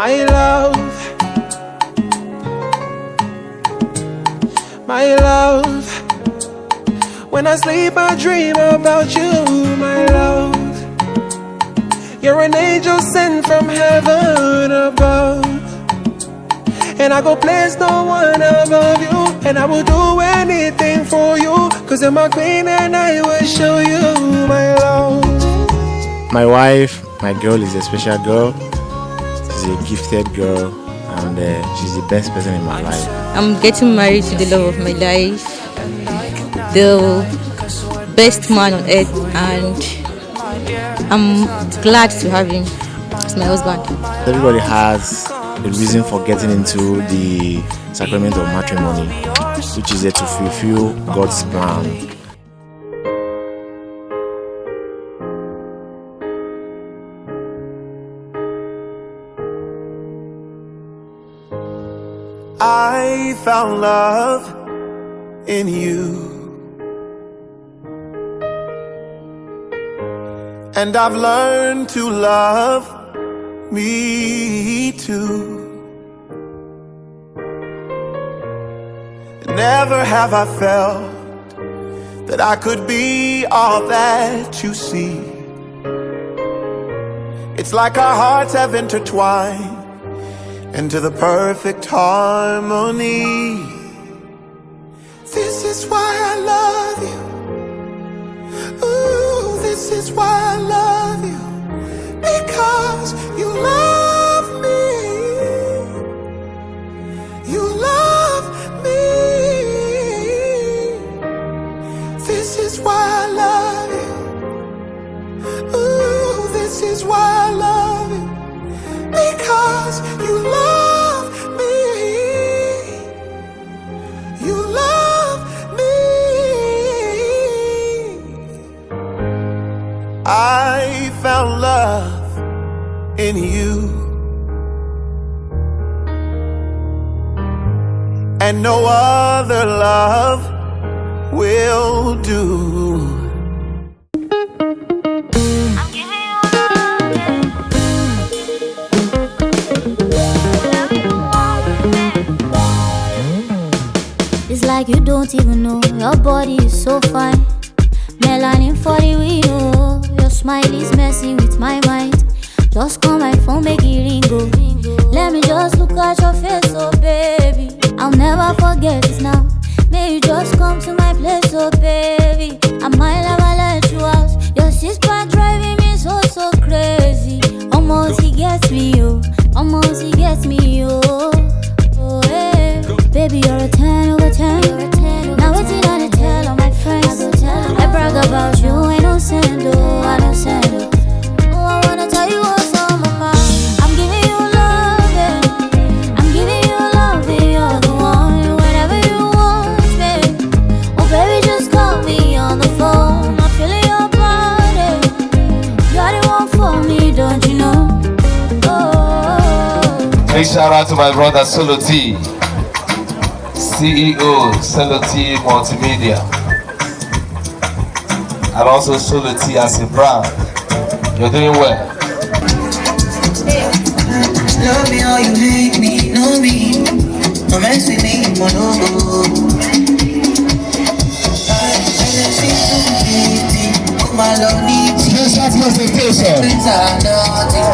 My love, my love. When I sleep I dream about you, my love. You're an angel sent from heaven above, and I go place no one above you. And I will do anything for you, cause you're my queen and I will show you my love. My wife, my girl, is a special girl. She's a gifted girl, and she's the best person in my life. I'm getting married to the love of my life, the best man on earth, and I'm glad to have him as my husband. Everybody has a reason for getting into the sacrament of matrimony, which is there to fulfill God's plan. I found love in you, and I've learned to love me too. Never have I felt that I could be all that you see. It's like our hearts have intertwined into the perfect harmony. This is why I love you. Ooh, this is why I love you. Because you love me. You love me. This is why I love you. Ooh, this is why I love you. Because you love me. You love me. I found love in you, and no other love will do. It's like you don't even know your body is so fine. Melanin for the window. Your smile is messing with my mind. Just call my phone, make it ring go. Let me just look at your face, oh baby. I'll never forget this now. May you just come to my place, oh baby. I might never let you out. Your sister driving me so crazy. Almost he gets me, oh. Almost he gets me, oh. Oh, hey. Baby, you're a 10 over 10. Now what's it on the tell all my friends? I brag about you, I don't send, oh, I don't send, oh. Oh, I wanna tell you what's on my mind. I'm giving you love, yeah. I'm giving you love, and you're the one. Whenever you want me, oh baby, just call me on the phone. I'm feeling your body. You're the one for me, don't you know? Oh. Big shout out to my brother Solo T, CEO Solo T Multimedia, and also Solo T as a brand. You're doing well. Love me or you hate me, know me. No messing me, no. I just see something. Oh my love needs. Special presentation. Things are nothing.